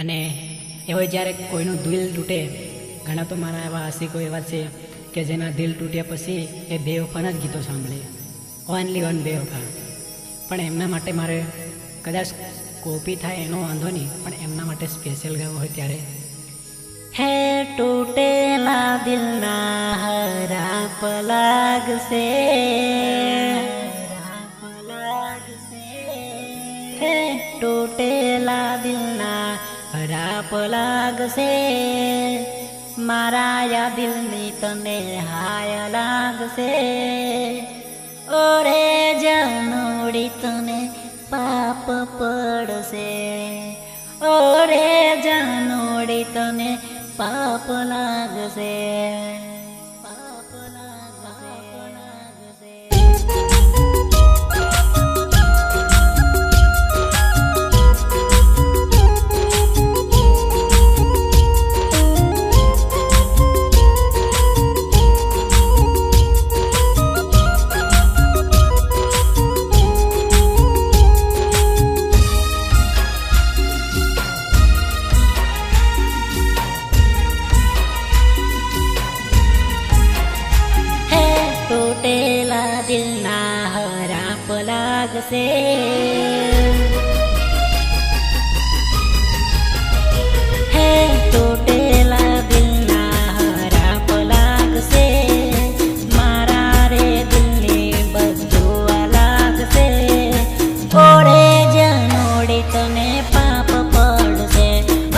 અને એવો જ્યારે કોઈનું દિલ તૂટે, ઘણા તો મારા એવા આશિકો એવા છે કે જેના દિલ તૂટ્યા પછી એ બેવફાના જ ગીતો સાંભળે, ઓનલી વન બેવફા. પણ એમના માટે મારે કદાચ કોપી થાય એનો વાંધો નહીં, પણ એમના માટે સ્પેશિયલ ગાવું હોય ત્યારે હે તૂટેલા દિલના હરાપ લાગશે, હે તૂટેલા દિલના હરાપ લાગશે, મારા યા દિલની તને હાય લાગશે, ઓરે જાનોડી તને પાપ પડશે, ઓરે જાનોડી તને પાપ લાગશે, પાપ લાગશે. તૂટેલા દિલના હરાપ લાગશે, હે તૂટેલા દિલના હરાપ લાગશે, મારા રે દિલની બધું લાગશે, ઓરે જનોડી તને પાપ પડશે,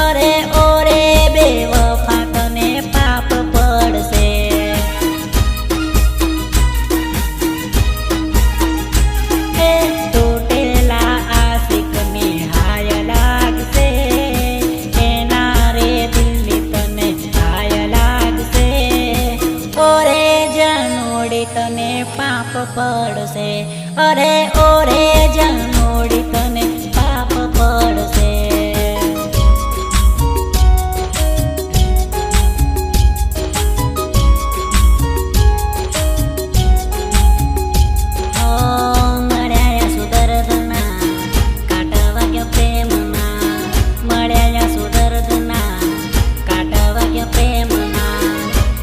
અરે ઓરે બેવફા તને પાપ પડશે. તને પાપ પડશે, અરે ઓરે જાનોડી તને પાપ પડશે. મળ્યા સુદર્દના કાંટા વાગ્યા પ્રેમના, મળ્યા સુદર્દના કાંટા વાગ્યા પ્રેમના,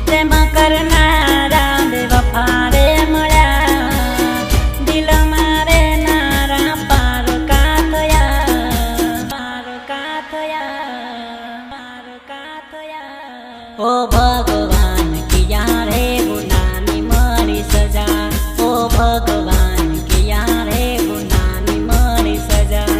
પ્રેમ કરનારા વફારે મળ્યા, દિલ મારે નારા પારકા થયા, પારકા થયા, પારકા થયા. ઓ ભગવાન કિયા રે ગુનાની મારી સજા, ઓ ભગવાન કિયા રે ગુનાની મારી સજા.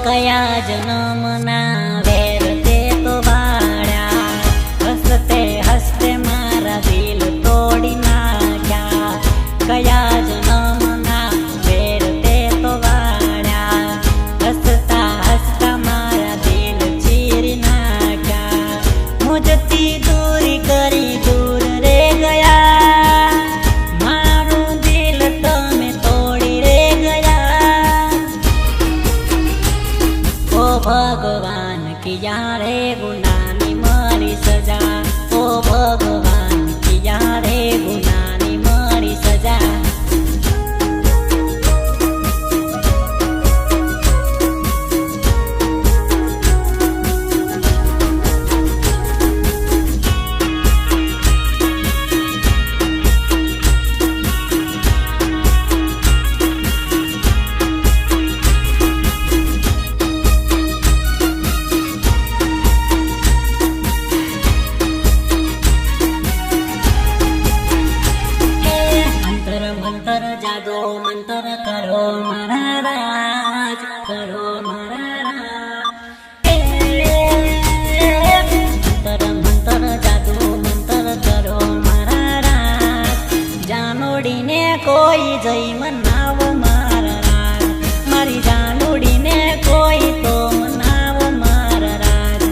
કયા જન્મના વેર તે તો વાળ્યા, હસતે હસતે મારા દિલ તોડી નાખ્યા, કયા જન્મના વેર તે તો વાળ્યા, હસતા હસતા મારા દિલ ચીરી નાખ્યા, મુજથી દૂરી કરી દૂર રે ગયા, મારું દિલ તમે તોડી રે ગયા. ઓ ભગવાન કિયા રે ગુનાની મારી સજા, ઓ ભગવાન કિયા રે ગુનાની મારી સજા. મંતર જાદો મંતર કરો મારા રાજ, કરો મારા રાજ. મંતર જાદુ મંતર કરો મારા રાજ, જાનોડીને કોઈ જઈ મનાવો મારા રાજ, મારી જાનોડીને કોઈ તો મનાવો મારા રાજ.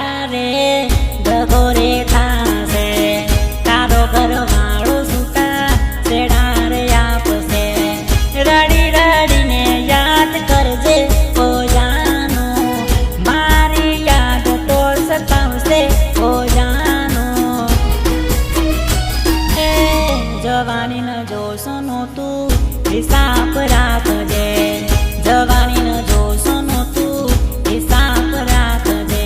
ત્યારે દગો રે થાશે, તારો ઘરવાળો સુતા છેડા રે આપશે. રડી રડીને યાદ કરજે ઓ જાનો, મારી યાદ તો સતાવશે ઓ જાનો. એ જવાની ન જોશો નો તું હિસાબ રાખજે, જવાની ન જોશો નો તું હિસાબ રાખજે.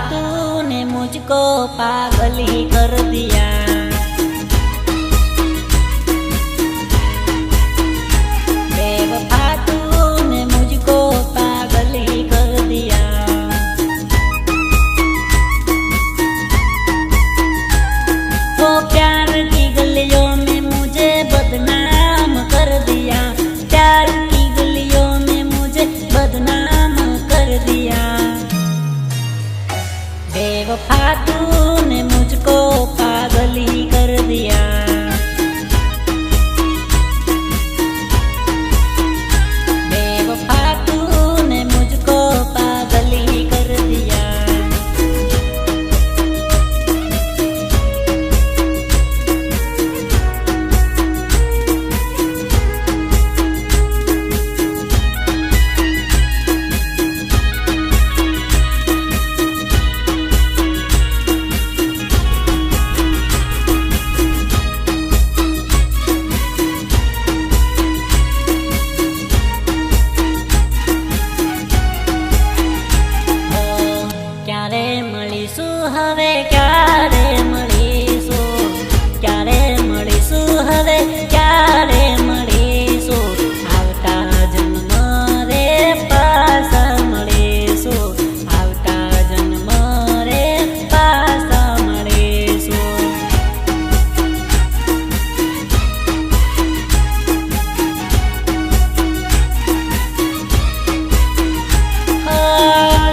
तूने मुझको पागल ही कर दिया, बेवफा तूने मुझको पागल ही कर दिया. वो प्यार की गलियों में मुझे बदनाम कर दिया, प्यार की गलियों में मुझे बदनाम कर दिया. बेवफा तूने मुझको पागल ही कर दिया, बेवफा तूने मुझको पागल ही कर दिया. હવે ક્યારે મળીશું, ક્યારે મળીશું, હવે ક્યારે મળીશું. આવતા જન્મ રે પાછા મળીશું, આવતા જન્મ રે પાછા મળીશું.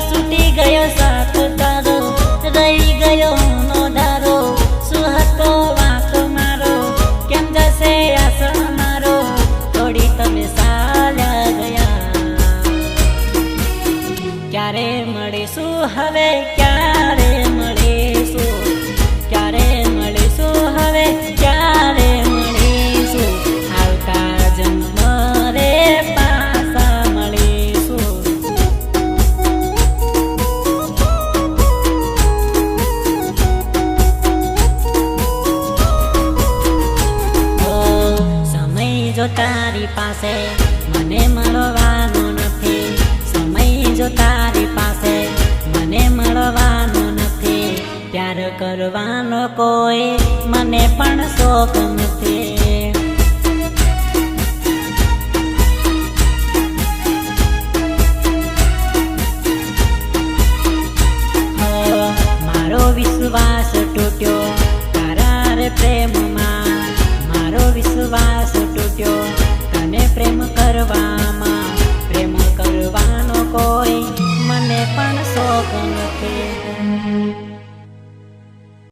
છૂટી ગયો સાથ તારો, રહી ગયો નો ધારો, શું હતો વાંક મારો, કેમ જશે આસન મારો, થોડી તમે ચાલ્યા ગયા. ક્યારે મળીશું હવે ક્યારે મળીશું, ક્યારે મળીશું હવે ક્યારે મળીશું. આવતા જન્મ રે પાછા મળીશું. જો તારી પાસે મને મળવાનો નથી, સમય જો તારી પાસે મને મળવાનો નથી, પ્યાર કરવાનો કોઈ મને પણ શોખ નથી. મારો વિશ્વાસ તૂટ્યો તારા રે પ્રેમમાં, મારો વિશ્વાસ તૂટ્યો